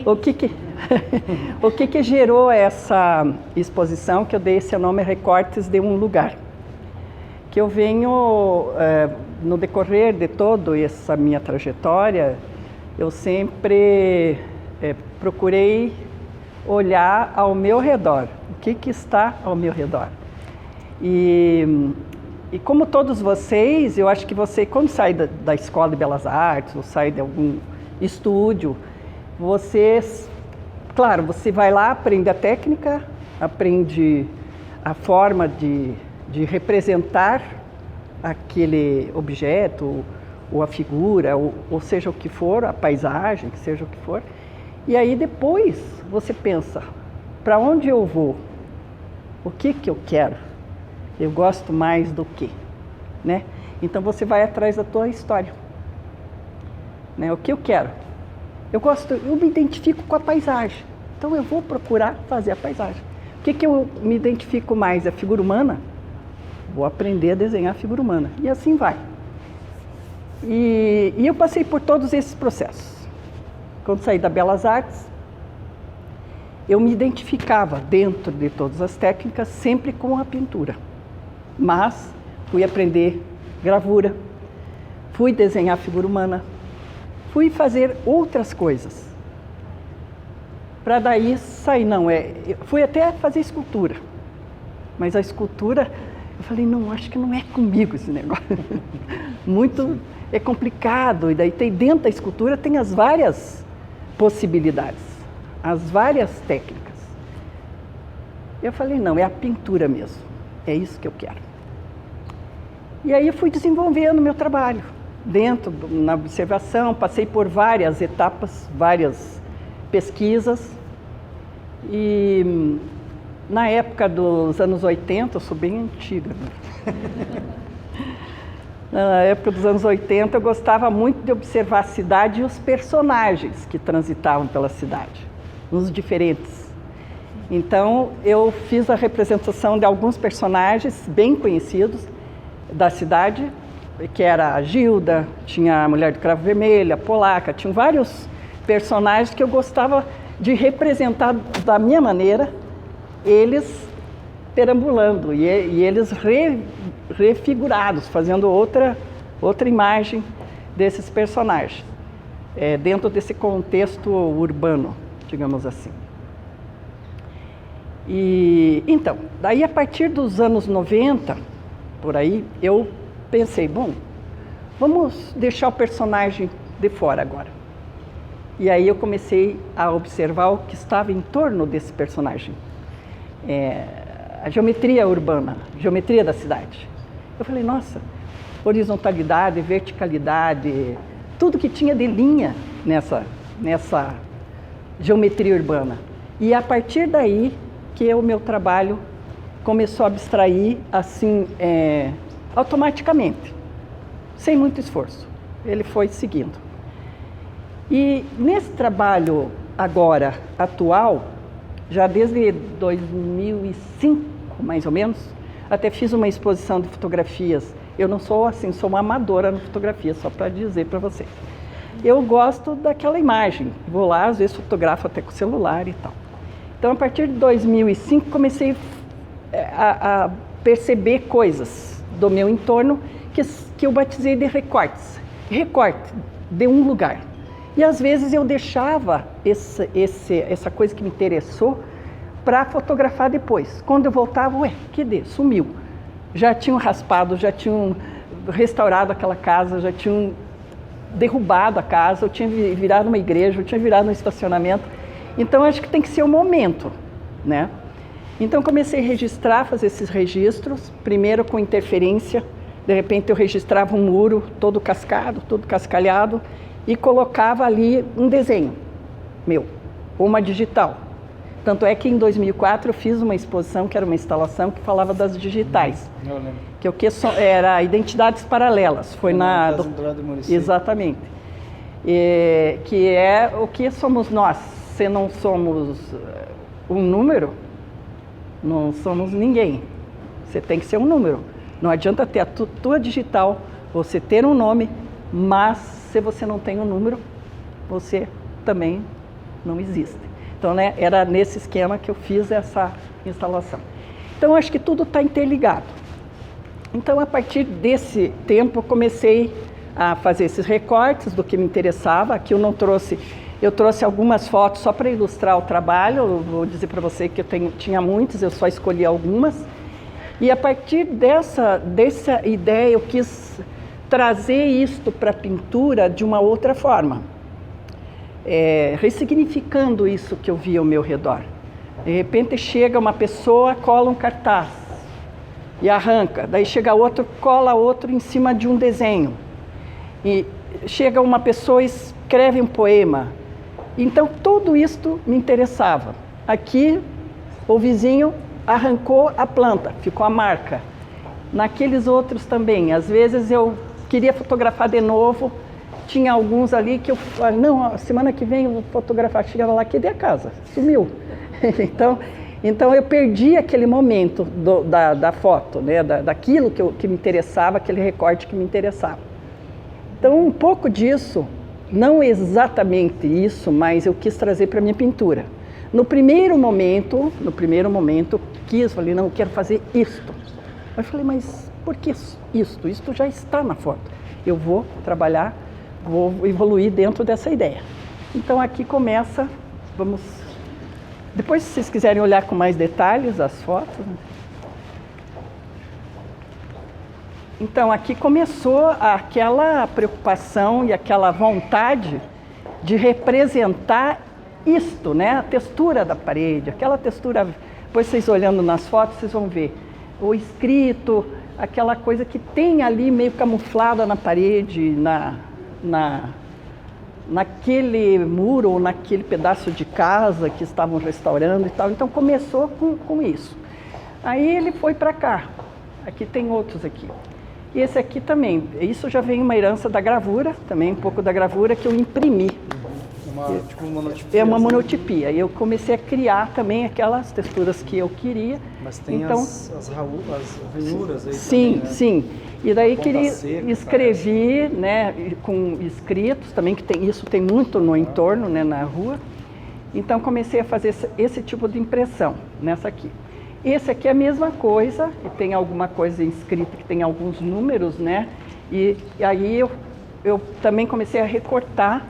O que gerou essa exposição, que eu dei esse nome Recortes de um Lugar? Que eu venho, no decorrer de toda essa minha trajetória, eu sempre procurei olhar ao meu redor, o que está ao meu redor. E como todos vocês, eu acho que você, quando sai da Escola de Belas Artes, ou sai de algum estúdio, claro, você vai lá, aprende a técnica, aprende a forma de representar aquele objeto, ou a figura, ou seja o que for, a paisagem, que seja o que for. E aí depois você pensa, para onde eu vou? O que eu quero? Eu gosto mais do quê? Né? Então você vai atrás da tua história. Né? O que eu quero? Eu me identifico com a paisagem, então eu vou procurar fazer a paisagem. O que eu me identifico mais? A figura humana? Vou aprender a desenhar a figura humana. E assim vai. E eu passei por todos esses processos. Quando saí da Belas Artes, eu me identificava dentro de todas as técnicas sempre com a pintura. Mas fui aprender gravura, fui desenhar a figura humana, fui fazer outras coisas. Para daí sair, fui até fazer escultura. Mas a escultura, eu falei, não, acho que não é comigo esse negócio. É complicado. E daí dentro da escultura tem as várias possibilidades, as várias técnicas. Eu falei, não, é a pintura mesmo. É isso que eu quero. E aí eu fui desenvolvendo meu trabalho. Na observação, passei por várias etapas, várias pesquisas. E na época dos anos 80, eu sou bem antiga, né? Na época dos anos 80, eu gostava muito de observar a cidade e os personagens que transitavam pela cidade, uns diferentes. Então, eu fiz a representação de alguns personagens bem conhecidos da cidade, que era a Gilda, tinha a Mulher do Cravo Vermelho, a Polaca, tinham vários personagens que eu gostava de representar da minha maneira, eles perambulando e eles refigurados, fazendo outra imagem desses personagens, dentro desse contexto urbano, digamos assim. E então, daí a partir dos anos 90, por aí, eu pensei, bom, vamos deixar o personagem de fora agora. E aí eu comecei a observar o que estava em torno desse personagem. A geometria urbana, geometria da cidade. Eu falei, nossa, horizontalidade, verticalidade, tudo que tinha de linha nessa geometria urbana. E a partir daí que o meu trabalho começou a abstrair assim, automaticamente, sem muito esforço. Ele foi seguindo. E nesse trabalho agora, atual, já desde 2005, mais ou menos, até fiz uma exposição de fotografias. Eu não sou assim, sou uma amadora na fotografia, só para dizer para vocês. Eu gosto daquela imagem, vou lá, às vezes fotografo até com o celular e tal. Então, a partir de 2005, comecei a perceber coisas do meu entorno que eu batizei de recortes. Recorte de um lugar. E às vezes eu deixava essa coisa que me interessou para fotografar depois. Quando eu voltava, sumiu. Já tinham raspado, já tinham restaurado aquela casa, já tinham derrubado a casa, eu tinha virado uma igreja, eu tinha virado um estacionamento. Então acho que tem que ser o momento, né? Então comecei a registrar, fazer esses registros, primeiro com interferência. De repente eu registrava um muro todo cascado, todo cascalhado, e colocava ali um desenho meu, ou uma digital. Tanto é que em 2004 eu fiz uma exposição, que era uma instalação que falava das digitais. Eu lembro. Que era Identidades Paralelas. Foi na... Exatamente. Que é o que somos nós. Se não somos um número, não somos ninguém. Você tem que ser um número. Não adianta ter a tua digital, você ter um nome, mas se você não tem um número, você também não existem. Então, né, era nesse esquema que eu fiz essa instalação. Então, acho que tudo está interligado. Então, a partir desse tempo, eu comecei a fazer esses recortes do que me interessava. Aqui eu trouxe algumas fotos só para ilustrar o trabalho. Eu vou dizer para você que tinha muitas, eu só escolhi algumas. E a partir dessa ideia, eu quis trazer isto para a pintura de uma outra forma, ressignificando isso que eu via ao meu redor. De repente chega uma pessoa, cola um cartaz e arranca, daí chega outro, cola outro em cima de um desenho, e chega uma pessoa e escreve um poema. Então tudo isto me interessava. Aqui o vizinho arrancou a planta, ficou a marca. Naqueles outros também, às vezes eu queria fotografar de novo, tinha alguns ali que eu falei, não, semana que vem eu vou fotografar, chegava lá, cadê a casa? Sumiu. Então eu perdi aquele momento da foto, né? Daquilo que me interessava, aquele recorte que me interessava. Então um pouco disso, não exatamente isso, mas eu quis trazer para a minha pintura. No primeiro momento, falei, não, eu quero fazer isto. Eu falei, mas por que isto? Isto já está na foto. Eu vou trabalhar, vou evoluir dentro dessa ideia. Então aqui começa, depois se vocês quiserem olhar com mais detalhes as fotos. Né? Então aqui começou aquela preocupação e aquela vontade de representar isto, né? A textura da parede, aquela textura, depois vocês olhando nas fotos, vocês vão ver o escrito, aquela coisa que tem ali meio camuflada na parede, naquele muro ou naquele pedaço de casa que estavam restaurando e tal. Então começou com isso. Aí ele foi para cá, aqui tem outros aqui. E esse aqui também, isso já vem uma herança da gravura, também um pouco da gravura que eu imprimi. Tipo uma monotipia. É uma monotipia. E eu comecei a criar também aquelas texturas que eu queria. Mas tem então, as ranhuras aí sim, também, né? Sim. E daí escrevi, parece. Né, com escritos também, isso tem muito no entorno, né, na rua. Então comecei a fazer esse tipo de impressão nessa aqui. Esse aqui é a mesma coisa, e tem alguma coisa escrita que tem alguns números, né? E aí eu também comecei a recortar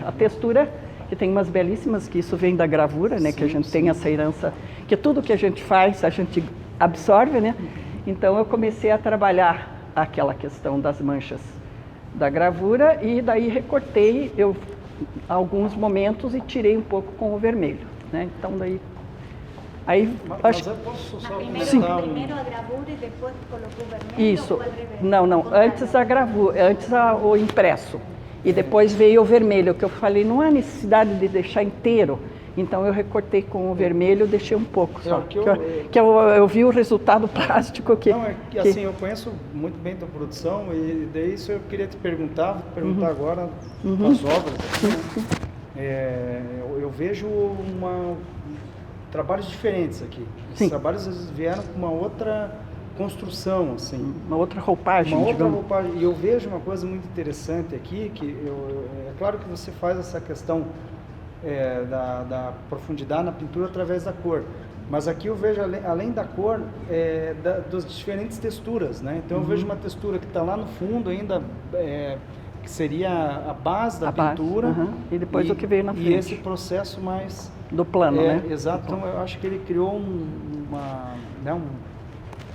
a textura, que tem umas belíssimas, que isso vem da gravura, né? Sim, que a gente tem essa herança, que tudo que a gente faz, a gente absorve, né? Então eu comecei a trabalhar aquela questão das manchas da gravura e daí recortei alguns momentos e tirei um pouco com o vermelho, né? Então daí... Mas eu posso só primeiro a gravura e depois colocou o vermelho? Isso, não, antes a gravura, antes o impresso. E depois veio o vermelho, que eu falei, não há necessidade de deixar inteiro. Então eu recortei com o vermelho, deixei um pouco só. Eu vi o resultado plástico que... Não, assim, eu conheço muito bem a tua produção e daí isso eu queria te perguntar, vou perguntar agora as obras. Eu vejo trabalhos diferentes aqui. Os trabalhos eles vieram com uma outra construção, assim. Uma outra roupagem, roupagem. E eu vejo uma coisa muito interessante aqui, que é claro que você faz essa questão da profundidade na pintura através da cor. Mas aqui eu vejo, além da cor, das diferentes texturas, né? Então eu vejo uma textura que está lá no fundo ainda, que seria a base da pintura. E depois o que veio na frente. E esse processo mais... Do plano, né? Exato. Então eu acho que ele criou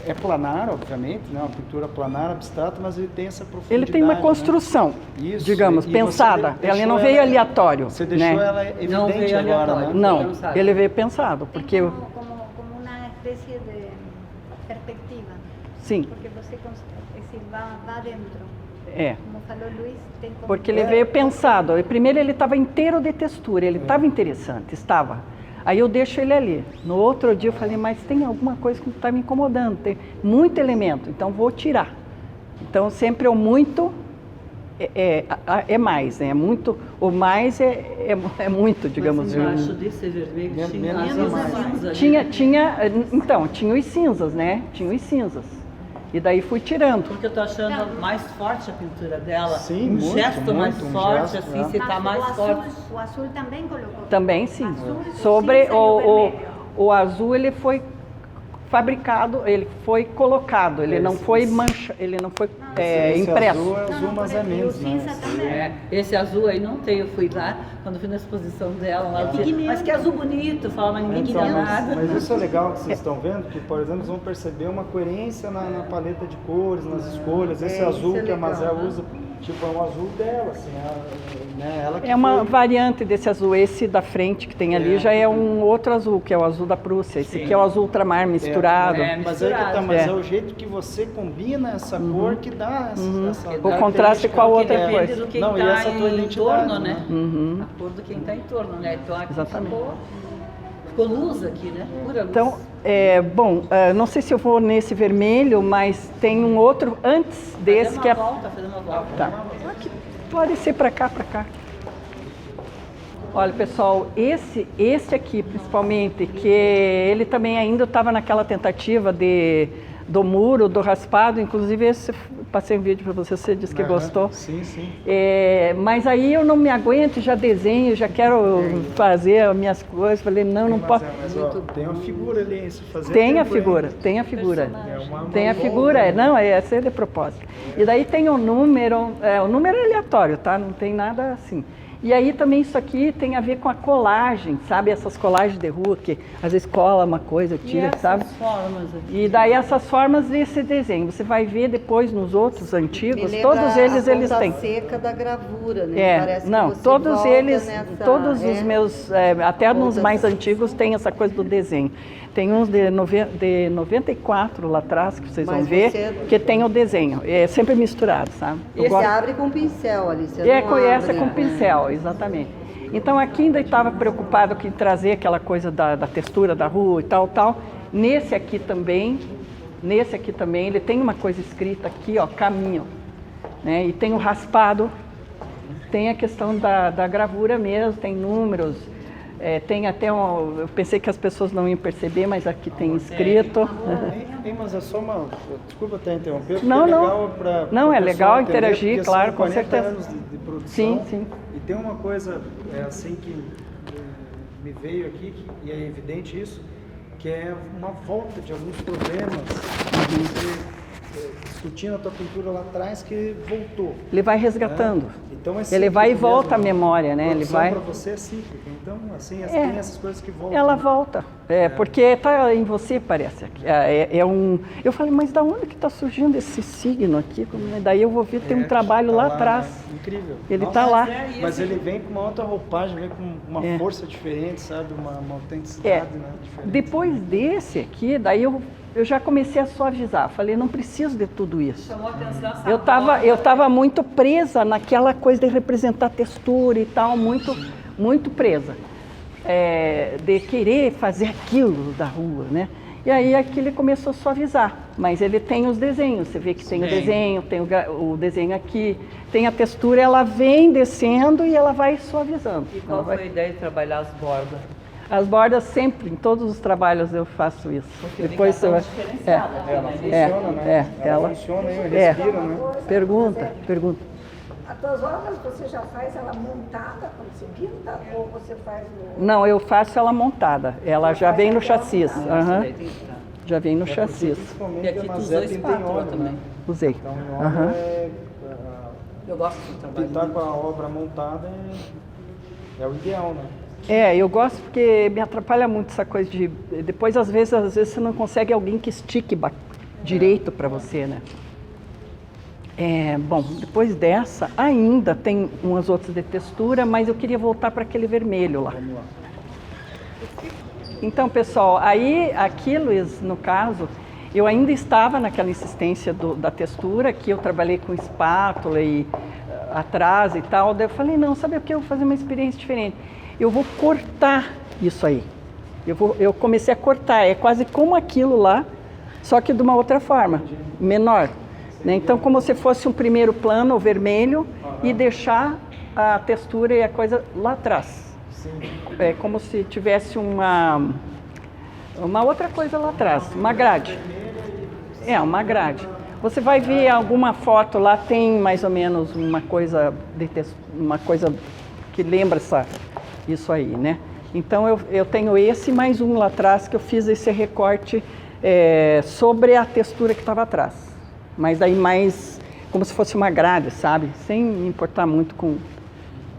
é planar, obviamente, né? Uma pintura planar, abstrata, mas ele tem essa profundidade. Ele tem uma construção, né? digamos, pensada. Ele não veio aleatório. Você deixou ela evidente agora, né? Não, ele veio pensado, porque... Como uma espécie de perspectiva. Sim. Porque você vai dentro. Como falou Luiz, tem como... Porque ele veio pensado. Primeiro ele estava inteiro de textura, ele estava interessante, estava. Aí eu deixo ele ali. No outro dia eu falei, mas tem alguma coisa que está me incomodando, tem muito elemento, então vou tirar. Então sempre o muito é mais, né? Muito, o mais é muito, digamos. Mas embaixo desse vermelho tinha cinza. Então, tinha os cinzas, né? Tinha os cinzas. E daí fui tirando. Porque eu tô achando mais forte a pintura dela. Sim, um muito, gesto mais muito, um forte, gesto, assim, é. você tá mais forte. O azul também colocou? Também sim. Azul, Sobre cinza e o vermelho. o azul, ele foi fabricado, ele foi colocado, ele não foi mancha, ele não foi Esse impresso. azul é azul, mas é menos, o cinza né? também. Esse azul aí não tem, eu fui lá, quando fui na exposição dela, lá dizia, mas que azul bonito, eu falava, mas ninguém Então, queria nada. mas isso é legal que vocês estão vendo, que, por exemplo, vocês vão perceber uma coerência na paleta de cores, nas escolhas. Esse azul isso é que a legal, Mazel né? usa, tipo, é um azul dela, assim, né? Ela que É uma foi- variante desse azul. Esse da frente que tem ali já é um outro azul, que é o azul da Prússia. Esse aqui é o azul ultramar misturado. Mas é que tá, mas É. é o jeito que você combina essa cor que dá essa O contraste com a outra Porque depende coisa. do que Não, e tá essa tua em identidade, torno, né? Uhum. A cor do quem tá em torno, né? Então aqui Exatamente. ficou luz aqui, né? Pura luz. Então, bom, não sei se eu vou nesse vermelho, mas tem um outro antes desse que é... Fazer uma volta. Tá. Aqui, pode ser para cá, para cá. Olha, pessoal, esse aqui, principalmente, que ele também ainda estava naquela tentativa do muro, do raspado, inclusive esse, passei um vídeo para você disse que Aham, gostou. Sim, sim. Mas aí eu não me aguento, já desenho, já quero fazer as minhas coisas, falei, não posso. Mas, ó, tem uma figura ali, se fazer Tem a tempo, hein? figura, tem a figura. É uma Tem a longa, figura, né? não, essa é de propósito. E daí tem o número é aleatório, tá? Não tem nada assim. E aí também isso aqui tem a ver com a colagem, sabe? Essas colagens de rua que às vezes cola uma coisa, tira, sabe? Formas aqui. E daí essas formas desse desenho, você vai ver depois nos outros antigos, Me todos lembra eles a ponta têm. seca da gravura, né? Parece que Não, você todos volta eles, nessa- todos os meus, até nos Ponta mais seca. antigos tem essa coisa do desenho. Tem uns de 94 lá atrás, que vocês vão Mas ver, você- que tem o desenho. É sempre misturado, sabe? Eu Você gosto- abre com pincel ali, você essa não com abre, pincel, exatamente. Então aqui ainda estava preocupado em trazer aquela coisa da textura da rua e tal. Nesse aqui também, ele tem uma coisa escrita aqui, ó, caminho, né? E tem o raspado, tem a questão da gravura mesmo, tem números, tem até eu pensei que as pessoas não iam perceber, mas aqui tem escrito. Mas é só uma... Desculpa até interromper, porque Não, é não. legal para Não, é legal interagir, porque claro, são com 40 certeza. anos de produção. Sim, sim. E tem uma coisa assim que me veio aqui, e é evidente isso, que é uma volta de alguns problemas que você discutindo a tua pintura lá atrás que voltou. Ele vai resgatando. Então é Ele vai e cíclico volta mesmo, a memória, né? Ele vai. Para você é cíclico. Então, assim, tem essas coisas que voltam. Ela volta, porque está em você, parece. Eu falei, mas da onde que está surgindo esse signo aqui? Daí eu vou ver, tem um trabalho tá lá né? atrás. Incrível. Ele Nossa, está lá. Mas ele vem com uma outra roupagem, vem com uma força diferente, sabe? Uma autenticidade, né? Diferente. Depois desse aqui, daí eu já comecei a suavizar. Falei, não preciso de tudo isso. Chamou a atenção essa Eu estava muito presa naquela coisa de representar textura e tal, muito presa. De querer fazer aquilo da rua, né? E aí aqui ele começou a suavizar, mas ele tem os desenhos, você vê que tem o desenho, tem o desenho aqui, tem a textura, ela vem descendo e ela vai suavizando. E qual foi a ideia de trabalhar as bordas? As bordas sempre, em todos os trabalhos eu faço isso. Porque Depois você vai... diferenciada aqui, Ela né? funciona, né? ela funciona, respira, né? Pergunta. As tuas obras você já faz ela montada quando você pinta ou você faz no... Não, eu faço ela montada. Ela já vem no chassis. Aham. Já vem no chassis. Principalmente E aqui a tu Mazé usou pinta em espátula óleo, também. né? Usei. Então, em Aham. óleo Eu gosto do trabalho. pintar com a obra montada é o ideal, né? Eu gosto porque me atrapalha muito essa coisa de... Depois, às vezes você não consegue alguém que estique direito para você, né? Bom, depois dessa, ainda tem umas outras de textura, mas eu queria voltar para aquele vermelho lá. Vamos lá. Então, pessoal, aí aqui, Luiz, no caso, eu ainda estava naquela insistência da textura, que eu trabalhei com espátula e atrás e tal. Daí eu falei, não, sabe o que? Eu vou fazer uma experiência diferente. Eu vou cortar isso aí. Eu comecei a cortar, é quase como aquilo lá, só que de uma outra forma, menor. Né? Então, como se fosse um primeiro plano, o vermelho, e deixar a textura e a coisa lá atrás. É como se tivesse uma outra coisa lá atrás, uma grade. Uma grade. Você vai ver alguma foto lá, tem mais ou menos uma coisa que lembra isso aí, né? Então eu tenho esse mais um lá atrás que eu fiz esse recorte sobre a textura que estava atrás. Mas aí mais como se fosse uma grade, sabe? Sem me importar muito com...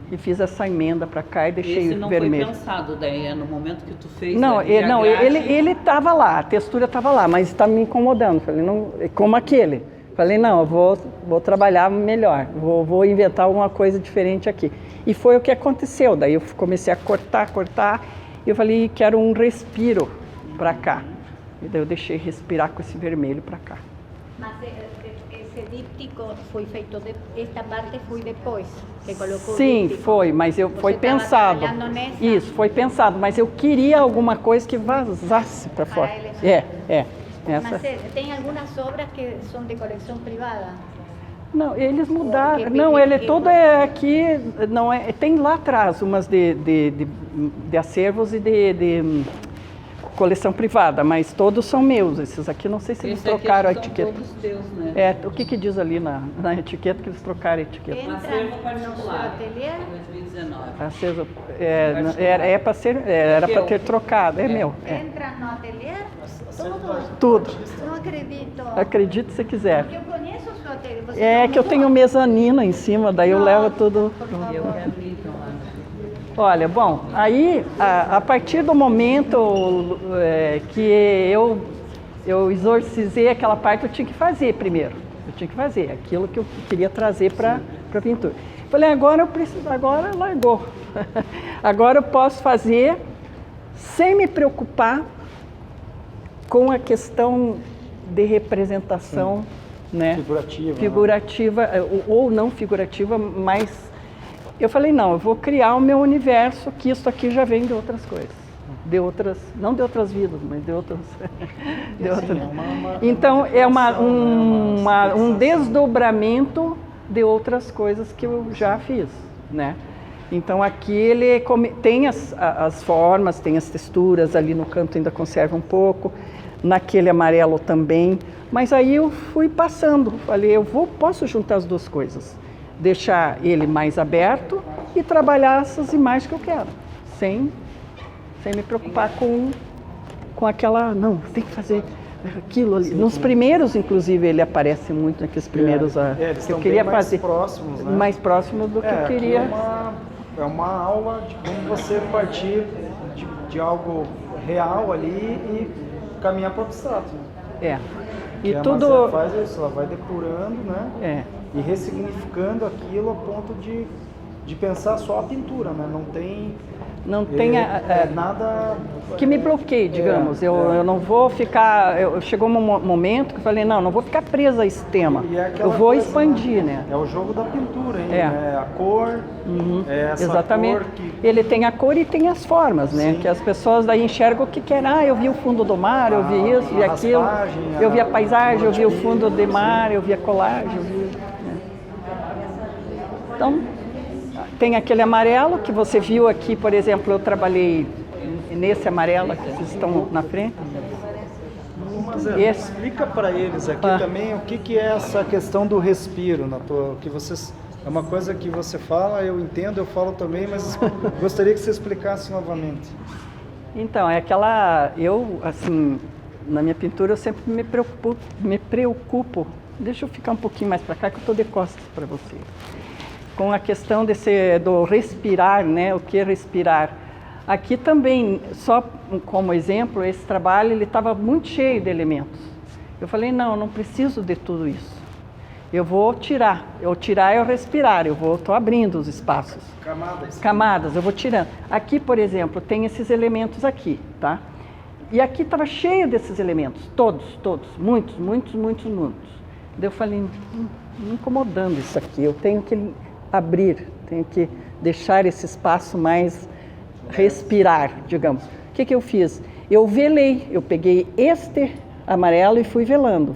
E fiz essa emenda para cá e deixei esse não vermelho. Foi pensado, daí no momento que tu fez... Não, ele estava lá, a textura estava lá, mas está me incomodando. Falei, não, como aquele. Falei, não, eu vou trabalhar melhor, vou inventar alguma coisa diferente aqui. E foi o que aconteceu. Daí eu comecei a cortar, e eu falei, quero um respiro para cá. E daí eu deixei respirar com esse vermelho para cá. Mas esse díptico foi feito, esta parte foi depois que colocou. Sim, foi, mas foi pensado. Isso, foi pensado, mas eu queria alguma coisa que vazasse para fora. Mas tem algumas obras que são de coleção privada? Não, eles mudaram. Não, ele todo é aqui, não é. Tem lá atrás umas de acervos e de coleção privada, mas todos são meus. Esses aqui, não sei se eles trocaram a etiqueta. Todos teus, né? O que diz ali na etiqueta que eles trocaram a etiqueta? Acervo particular, 2019. Acervo, era para ter trocado, é meu. Entra no ateliê? Tudo. Não acredito. Acredite se quiser. Porque eu conheço o seu ateliê. Que eu tenho mezanino em cima, daí eu levo tudo. Eu quero ir então lá. Olha, bom, aí a partir do momento que eu exorcizei aquela parte, eu tinha que fazer primeiro. Eu tinha que fazer aquilo que eu queria trazer para a pintura. Falei, agora largou. Agora eu posso fazer sem me preocupar com a questão de representação, né? Figurativa, ou não figurativa, mas eu falei, não, eu vou criar o meu universo, que isso aqui já vem de outras coisas. Não de outras vidas, mas de outras. Então, é um desdobramento de outras coisas que eu já fiz, né? Então, aqui ele tem as formas, tem as texturas, ali no canto ainda conserva um pouco, naquele amarelo também, mas aí eu fui passando, falei, posso juntar as duas coisas. Deixar ele mais aberto e trabalhar essas imagens que eu quero, sem me preocupar com aquela, não, tem que fazer aquilo ali. Nos primeiros, inclusive, ele aparece muito naqueles primeiros que eu queria fazer. Próximos, né? Mais próximos do que eu queria. É uma aula de como você partir de algo real ali e caminhar para o abstrato. E tudo... Ela faz isso, ela vai depurando, né? E ressignificando aquilo a ponto de pensar só a pintura, né? Não tem nada que me bloqueie, digamos. Eu não vou ficar... Chegou um momento que eu falei, não vou ficar presa a esse tema. Eu vou expandir, né? É o jogo da pintura, hein? A cor, essa exatamente. Cor que... Ele tem a cor e tem as formas, né? Que as pessoas daí enxergam o que querem. Eu vi o fundo do mar, eu vi isso, vi aquilo. Eu vi a paisagem, eu vi o fundo do mar, eu vi a colagem, eu vi... Então, tem aquele amarelo que você viu aqui, por exemplo, eu trabalhei nesse amarelo que vocês estão na frente. Mas explica para eles aqui também o que é essa questão do respiro, é uma coisa que você fala, eu entendo, eu falo também, mas gostaria que você explicasse novamente. Então, assim, na minha pintura eu sempre me preocupo. Deixa eu ficar um pouquinho mais para cá que eu estou de costas para você. Com a questão do respirar, né? O que é respirar? Aqui também, só como exemplo, esse trabalho ele estava muito cheio de elementos. Eu falei, não preciso de tudo isso. Eu vou tirar. Tirar é o respirar. Estou abrindo os espaços. Camadas, eu vou tirando. Aqui, por exemplo, tem esses elementos aqui, tá? E aqui estava cheio desses elementos, todos, muitos. Daí eu falei, me incomodando isso aqui, eu tenho que abrir, tenho que deixar esse espaço mais respirar, digamos. O que eu fiz? Eu velei, eu peguei este amarelo e fui velando,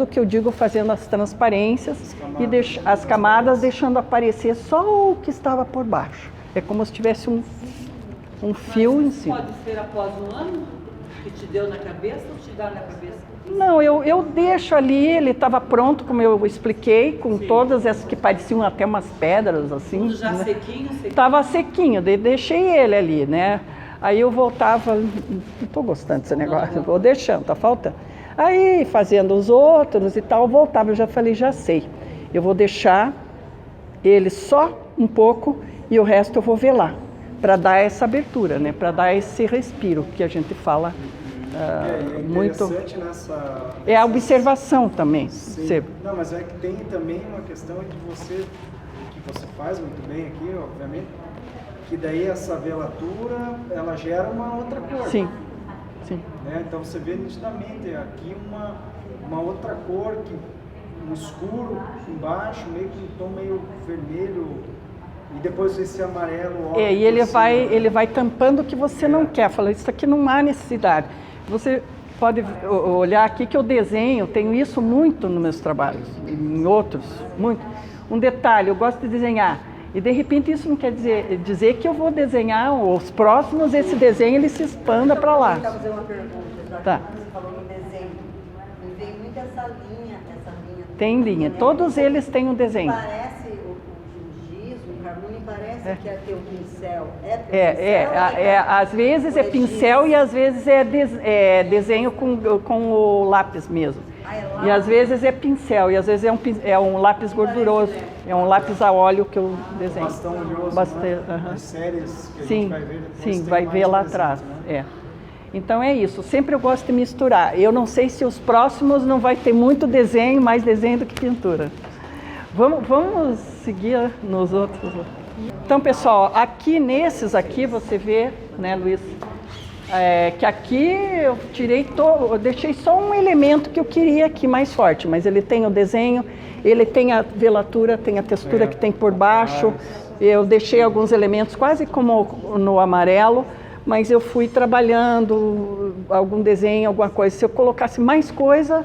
que eu digo fazendo as transparências e as camadas deixando aparecer só o que estava por baixo. É como se tivesse um fio em cima. Pode ser após um ano? que te deu na cabeça ou te dá na cabeça? Não, eu deixo ali, ele estava pronto, como eu expliquei, com todas essas que pareciam até umas pedras, assim. Tudo já sequinho? Estava sequinho, deixei ele ali, né? Aí eu voltava, não estou gostando desse negócio, vou deixando, tá faltando. Aí, fazendo os outros e tal, voltava, eu já falei, já sei. Eu vou deixar ele só um pouco e o resto eu vou velar, para dar essa abertura, né? Para dar esse respiro que a gente fala muito. Nessa é a observação também. Sim. Não, mas é que tem também uma questão de você, que você faz muito bem aqui, obviamente, que daí essa velatura, ela gera uma outra cor. Sim, sim. Né? Então você vê nitidamente aqui uma outra cor, um escuro embaixo, meio com um tom meio vermelho, e depois esse amarelo. E ele vai tampando o que você não quer. Fala, isso aqui não há necessidade. Você pode olhar aqui que eu desenho, tenho isso muito nos meus trabalhos, em outros, muito. Um detalhe, eu gosto de desenhar. E de repente isso não quer dizer que eu vou desenhar os próximos, esse desenho ele se expanda para lá. Eu vou fazer uma pergunta, já que tá. Você falou no desenho. Me veio muito essa linha. Tem linha, todos eles têm um desenho. Parece o giz, o carmim, parece que é teu pincel. Às vezes é pincel e às vezes é desenho com o lápis mesmo. E às vezes é pincel, e às vezes é um lápis gorduroso, é um lápis a óleo que eu desenho. Bastão oleoso, As séries que a sim, gente vai ver depois. sim, vai ver lá atrás. Né? Então é isso, sempre eu gosto de misturar. Eu não sei se os próximos não vai ter muito desenho, mais desenho do que pintura. Vamos seguir nos outros. Então, pessoal, aqui nesses aqui você vê, né, Luiz? Que aqui eu eu deixei só um elemento que eu queria aqui mais forte, mas ele tem o desenho, ele tem a velatura, tem a textura que tem por baixo. Eu deixei alguns elementos quase como no amarelo, mas eu fui trabalhando algum desenho, alguma coisa. Se eu colocasse mais coisa,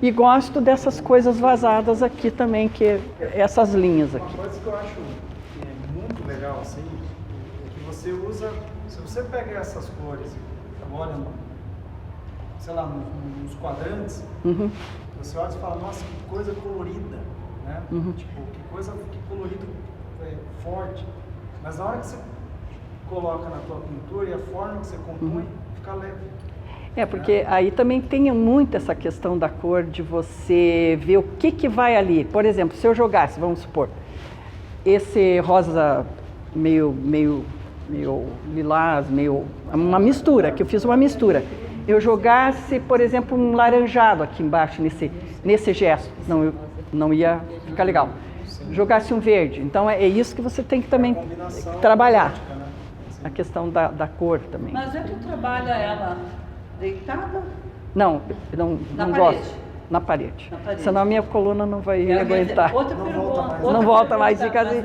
e gosto dessas coisas vazadas aqui também, que essas linhas aqui. Uma coisa que eu acho muito legal, assim, é que você usa. Se você pega essas cores e trabalha, sei lá, nos quadrantes, você olha e fala, nossa, que coisa colorida, né? Tipo, que colorido forte. Mas na hora que você coloca na tua pintura e a forma que você compõe, fica leve. Porque aí também tem muito essa questão da cor, de você ver o que vai ali. Por exemplo, se eu jogasse, vamos supor, esse rosa meio lilás, uma mistura, que eu fiz uma mistura. Eu jogasse, por exemplo, um laranjado aqui embaixo, nesse gesto, não ia ficar legal. Jogasse um verde, então é isso que você tem que também trabalhar, a questão da cor também. Mas tu trabalha ela deitada? Não parede? gosto. Na parede. Senão a minha coluna não vai aguentar. Outra pergunta. Não volta mais, fica assim.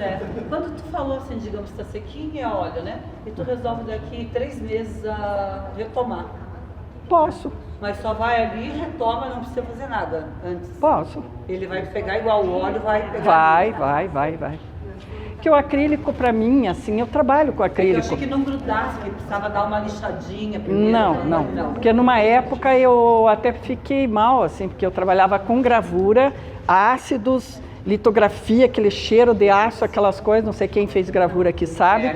Quando tu falou assim, digamos, está sequinho e óleo, né? E tu resolve daqui 3 meses a retomar. Posso. Mas só vai ali e retoma, não precisa fazer nada antes. Posso. Ele vai pegar igual o óleo, vai pegar. Vai. Porque o acrílico, para mim, assim, eu trabalho com acrílico. Eu achei que não grudasse, que precisava dar uma lixadinha primeiro. Não. Porque numa época eu até fiquei mal, assim, porque eu trabalhava com gravura, ácidos, litografia, aquele cheiro de aço, aquelas coisas, não sei quem fez gravura aqui sabe.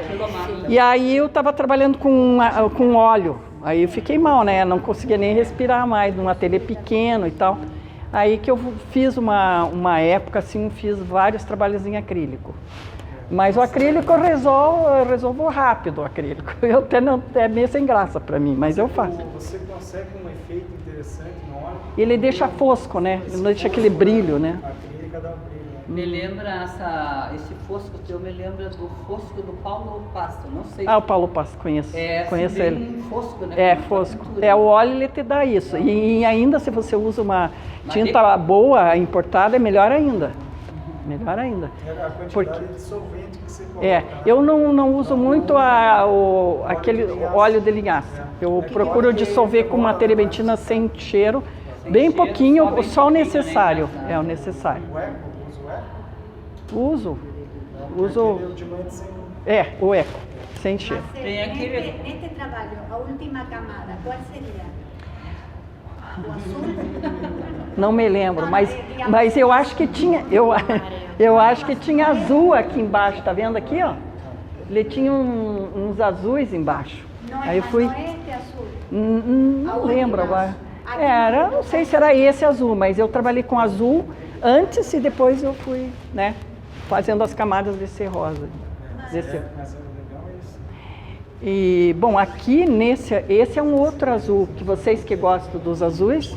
E aí eu estava trabalhando com óleo. Aí eu fiquei mal, né? Não conseguia nem respirar mais, num ateliê pequeno e tal. Aí que eu fiz uma época, assim, fiz vários trabalhos em acrílico. Mas o acrílico eu resolvo rápido, o acrílico. É meio sem graça para mim, mas eu faço. Você consegue um efeito interessante no óleo? Ele deixa fosco, né? Ele deixa aquele brilho, né? A acrílica dá brilho. Me lembra esse fosco teu, me lembra do fosco do Paulo Pasto, não sei. O Paulo Pasto, conheço. Conheço ele. Fosco, né? Fosco. O óleo ele te dá isso. E ainda se você usa uma tinta boa, importada, é melhor ainda. Melhor ainda. A quantidade de solvente que você coloca. Eu não uso muito aquele óleo de linhaça. Eu procuro dissolver com uma terebentina sem cheiro, bem pouquinho, só o necessário. É o necessário. O eco? Usa o eco? Uso. O eco. sem cheiro. Mas, Tem aquele- neste trabalho, a última camada, qual seria? O azul? Não me lembro, mas eu acho que tinha, eu acho que tinha azul aqui embaixo, tá vendo aqui, ó? Ele tinha uns azuis embaixo. Não, Aí eu mas fui, não é este azul. não lembro agora. Era, não sei se era esse azul, mas eu trabalhei com azul antes e depois eu fui, né, fazendo as camadas desse rosa. Desse. Mas o legal é isso. E, bom, aqui esse é um outro azul, que vocês que gostam dos azuis,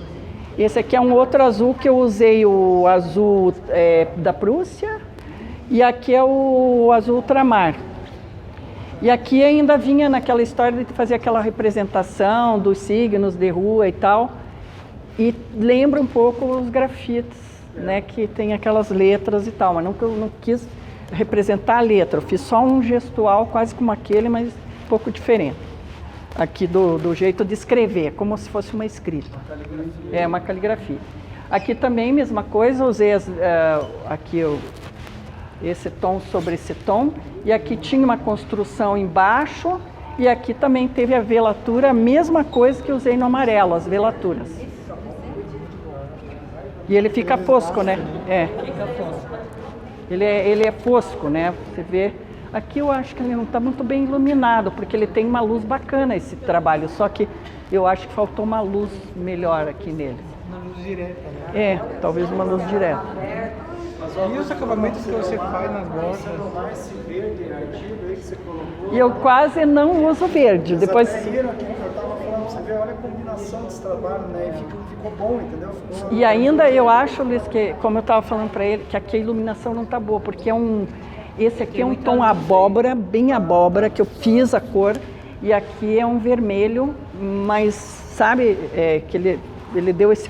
esse aqui é um outro azul que eu usei, o azul da Prússia, e aqui é o azul ultramar. E aqui ainda vinha naquela história de fazer aquela representação dos signos de rua e tal, e lembra um pouco os grafites, né, que tem aquelas letras e tal, mas não quis representar a letra, eu fiz só um gestual quase como aquele, mas um pouco diferente. Aqui do jeito de escrever, como se fosse uma escrita. É uma caligrafia. Aqui também, mesma coisa, usei aqui esse tom sobre esse tom, e aqui tinha uma construção embaixo, e aqui também teve a velatura, a mesma coisa que usei no amarelo, as velaturas. E ele fica fosco, né? É. Fica fosco. Ele é fosco, né? Você vê. Aqui eu acho que ele não está muito bem iluminado, porque ele tem uma luz bacana esse trabalho, só que eu acho que faltou uma luz melhor aqui nele. Uma luz direta, né? É, talvez uma luz direta. E os acabamentos que você faz nas bordas? Mais esse verde artigo aí que você colocou. E eu quase não uso verde. Depois, Vocês viram aqui que eu estava falando, você vê, olha a combinação desse trabalho, né? E ficou bom, entendeu? e ainda eu acho, Luiz, que como eu estava falando para ele, que aqui a iluminação não está boa, porque esse aqui é um tom abóbora, bem abóbora, que eu fiz a cor, e aqui é um vermelho, mas sabe que ele deu esse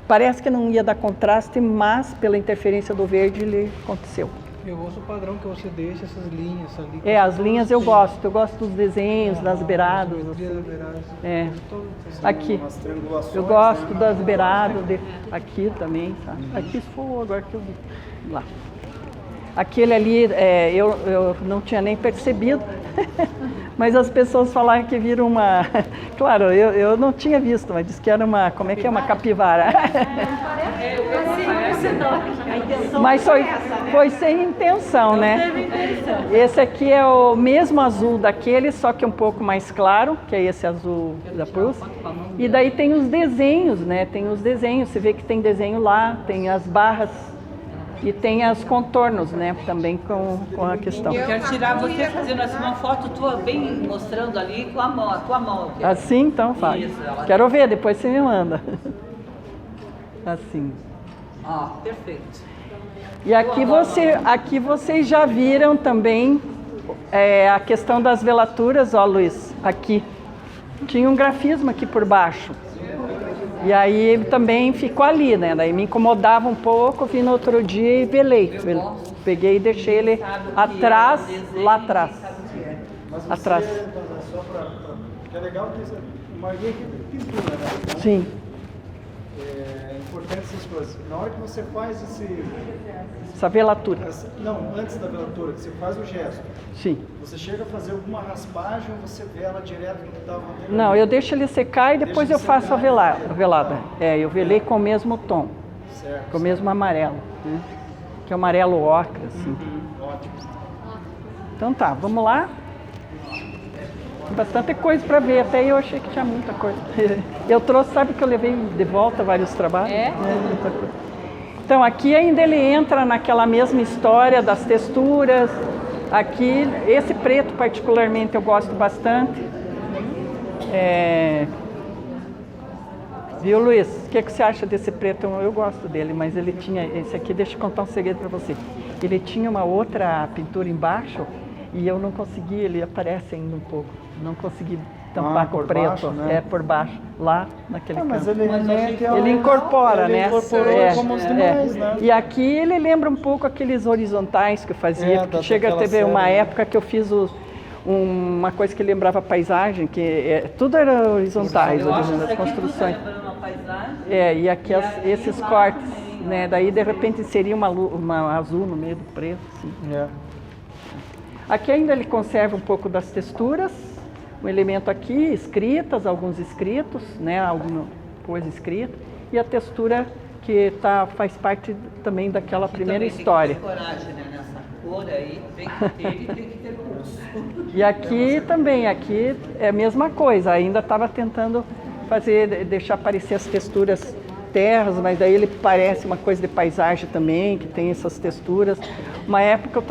parece que não ia dar contraste, mas pela interferência do verde ele aconteceu. Eu gosto do padrão que você deixa essas linhas ali. As linhas eu gosto dos desenhos, das beiradas. Geometria das beiradas. É. Todo- Aqui, Umas triangulações, eu gosto né? das beiradas, aqui também, sabe? Aqui foi agora que eu vi, lá. Aquele ali, eu não tinha nem percebido, mas as pessoas falaram que viram uma... Claro, eu não tinha visto, mas disse que era uma... Como é que é? Uma capivara. Mas foi sem intenção, né? Esse aqui é o mesmo azul daquele, só que um pouco mais claro, que é esse azul da Prússia. E daí tem os desenhos, né? Tem os desenhos, você vê que tem desenho lá, tem as barras e tem os contornos, né? Também com a questão. Eu quero tirar você fazendo assim uma foto tua bem mostrando ali com a tua mão. aqui. Assim, então faz. Isso, ela- Quero ver, depois você me manda. Assim. Ó, perfeito. E aqui vocês já viram também a questão das velaturas, ó Luiz, aqui. Tinha um grafismo aqui por baixo. E aí ele também ficou ali, né? Daí me incomodava um pouco, vim no outro dia e velei. Peguei e deixei ele atrás, lá atrás. Mas você, Atrás. só que é legal que uma linha aqui de pintura, né? Sim. É importante essas coisas. Na hora que você faz Essa velatura. não, antes da velatura, que você faz o gesto, Sim. você chega a fazer alguma raspagem ou você vela direto no que estava anteriormente? Não, eu deixo ele secar e depois Deixa eu faço a secar. velada. Eu velei com o mesmo tom, Certo. com o mesmo amarelo, né? Que é o amarelo ocra, assim. Ótimo. Então tá, vamos lá. Tem bastante coisa para ver, até eu achei que tinha muita coisa. Eu trouxe, sabe que eu levei de volta vários trabalhos? Muita coisa. Então aqui ainda ele entra naquela mesma história das texturas. Aqui, esse preto particularmente eu gosto bastante. Viu, Luiz? O que você acha desse preto? Eu gosto dele, mas ele tinha... Esse aqui, deixa eu contar um segredo para você. Ele tinha uma outra pintura embaixo e eu não consegui, ele aparece ainda um pouco. Não consegui tampar com por preto. baixo, né? Por baixo, lá naquele canto. Mas ele remete ao... Ele incorpora, ele né? incorporou como os demais, né? E aqui ele lembra um pouco aqueles horizontais que eu fazia, porque chega a daquela ter uma série. época que eu fiz uma coisa que lembrava paisagem, que tudo era horizontais, Eu acho as que aqui construções. tudo tá lembrando uma paisagem. E aqui E aqui esses lá cortes, também, né? Daí de repente seria uma azul no meio do preto, assim. É. Aqui ainda ele conserva um pouco das texturas, um elemento aqui, escritas, alguns escritos, né, alguma coisa escrita, e a textura que faz parte também daquela primeira história. Tem que ter coragem, né? Nessa cor aí, tem que ter e tem que ter curso. E aqui também, aqui é a mesma coisa, ainda estava tentando deixar aparecer as texturas terras, mas daí ele parece uma coisa de paisagem também, que tem essas texturas. Uma época eu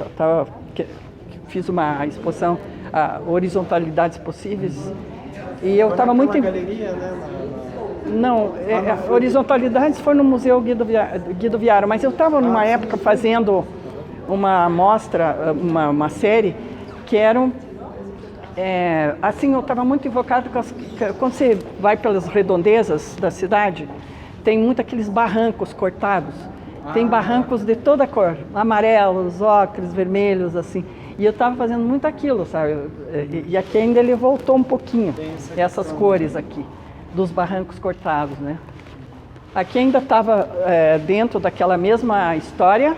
estava fiz uma exposição Horizontalidades Possíveis e eu estava muito... galeria, né? Não, Horizontalidades foi no Museu Guido Viaro, mas eu estava numa época fazendo uma mostra, uma série, que eram... assim, eu estava muito invocado, quando você vai pelas redondezas da cidade, tem muito aqueles barrancos cortados. Tem barrancos de toda cor, amarelos, ocres, vermelhos, assim. E eu estava fazendo muito aquilo, sabe? E aqui ainda ele voltou um pouquinho, essas cores aqui, dos barrancos cortados, né? Aqui ainda estava dentro daquela mesma história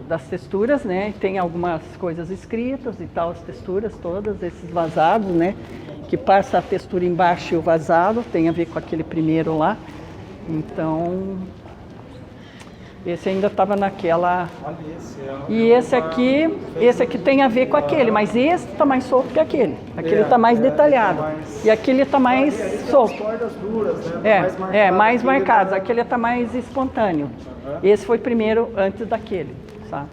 das texturas, né? Tem algumas coisas escritas e tal, as texturas todas, esses vazados, né? Que passa a textura embaixo e o vazado, tem a ver com aquele primeiro lá. Então, esse ainda estava naquela... E esse aqui tem a ver com aquele, mas esse está mais solto que aquele. Aquele está mais detalhado. E aquele está mais solto. Mais marcados. Aquele está mais espontâneo. Esse foi primeiro antes daquele, sabe?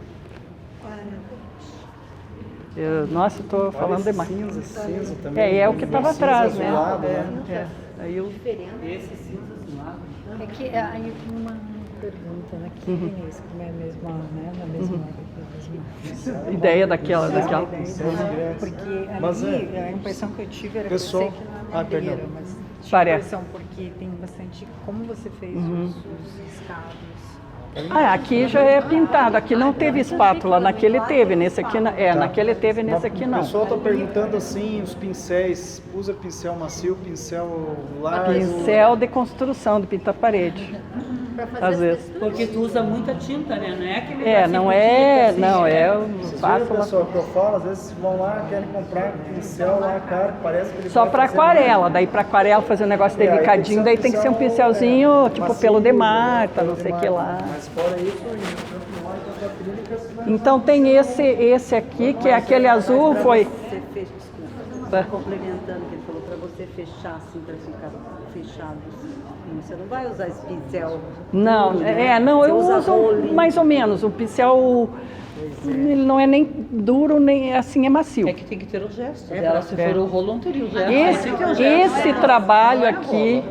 Nossa, eu estou falando demais. Cinza também. É o que estava atrás, né? Aí eu... Esse cinza azulado. É que aí uma pergunta aqui, Vinícius, como é a mesma, né, na mesma ideia daquela. Porque ali a impressão que eu tive era que você que não madeira, mas tinha a impressão porque tem bastante, como você fez os riscados. Aqui já é pintado, aqui não teve espátula, naquele teve, nesse aqui naquele teve, nesse aqui não. O pessoal está perguntando assim, os pincéis, usa pincel macio, pincel largo? Pincel de construção, de pintar parede. Às vezes. Porque tu usa muita tinta, né? Não é aquele Vocês viram, pessoal, que eu falo, às vezes vão lá, querem comprar pincel lá, cara, parece que ele só para aquarela, daí para aquarela fazer um negócio delicadinho, daí tem que ser um pincelzinho, tipo pelo demar, não sei o que lá. Mas fora isso, então tem esse aqui, que é aquele azul, foi... Você fez, desculpa, complementando o que ele falou, para você fechar assim, para ficar fechado assim. Você não vai usar esse pincel? Não, não, eu uso mais ou menos. O pincel, ele não é nem duro, nem assim, é macio. É que tem que ter o gesto dela. Se for o rolo, não teria o gesto. Esse trabalho aqui,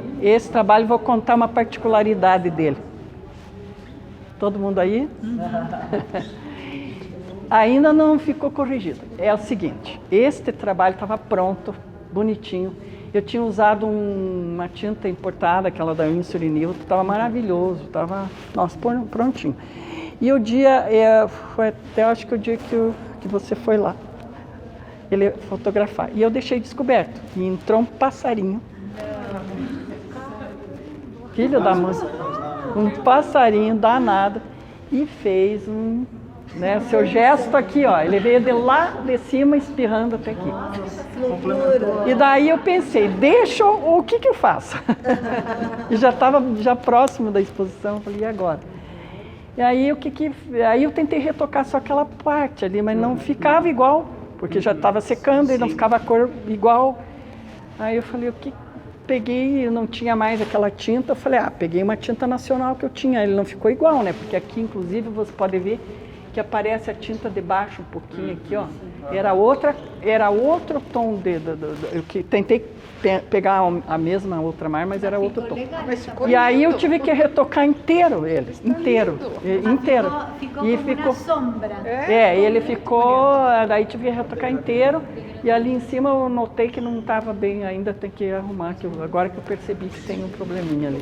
vou contar uma particularidade dele. Todo mundo aí? Ainda não ficou corrigido. É o seguinte, este trabalho estava pronto, bonitinho. Eu tinha usado uma tinta importada, aquela da Insulinil, que estava maravilhoso, estava, nossa, prontinho. E o dia, foi até acho que o dia que você foi lá, ele fotografar. E eu deixei descoberto, e entrou um passarinho, filho da mãe, um passarinho danado, e fez seu gesto aqui, ó, ele veio de lá de cima espirrando até aqui. E daí eu pensei, o que eu faço? E já estava próximo da exposição, eu falei, e agora? E aí aí eu tentei retocar só aquela parte ali, mas não ficava igual, porque já estava secando e não ficava a cor igual. Aí eu falei, peguei, eu não tinha mais aquela tinta, eu falei, peguei uma tinta nacional que eu tinha, ele não ficou igual, né? Porque aqui, inclusive, você pode ver que aparece a tinta de baixo um pouquinho aqui, ó. Era outro tom eu que tentei pegar a mesma outra mar, mas era outro tom. E aí eu tive que retocar inteiro ele, inteiro. Ficou uma sombra. Ele ficou, daí tive que retocar inteiro. E ali em cima eu notei que não estava bem ainda, tem que arrumar, agora que eu percebi que tem um probleminha ali.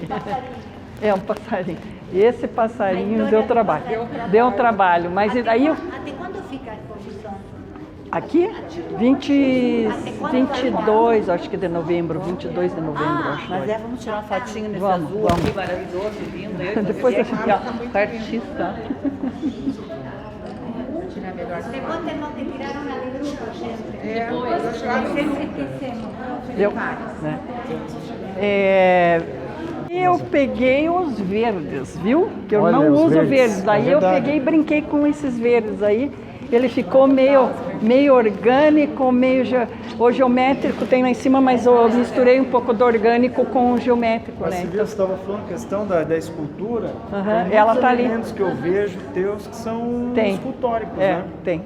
Um passarinho. Esse passarinho deu trabalho. Deu trabalho, mas aí Até quando fica a exposição? Aqui? 22, acho que de novembro, 22 de novembro, acho. Mas vamos tirar uma fotinho nesse Vamos, azul aqui, maravilhoso, lindo. Depois eu artista. Tirar melhor. Depois não te tiraram a de grupo, gente. Depois. Sempre esquecemos. Deu? Né? Eu peguei os verdes, viu? Que eu Olha, não os uso verdes, verdes. é Daí eu verdade. peguei e brinquei com esses verdes aí. Ele ficou meio orgânico, o geométrico tem lá em cima, mas eu misturei um pouco do orgânico com o geométrico, Mas né? você viu, você estava falando a questão da escultura. Aham, Tem ela muitos tá ali. elementos que eu vejo teus que são Tem. escultóricos, É, né?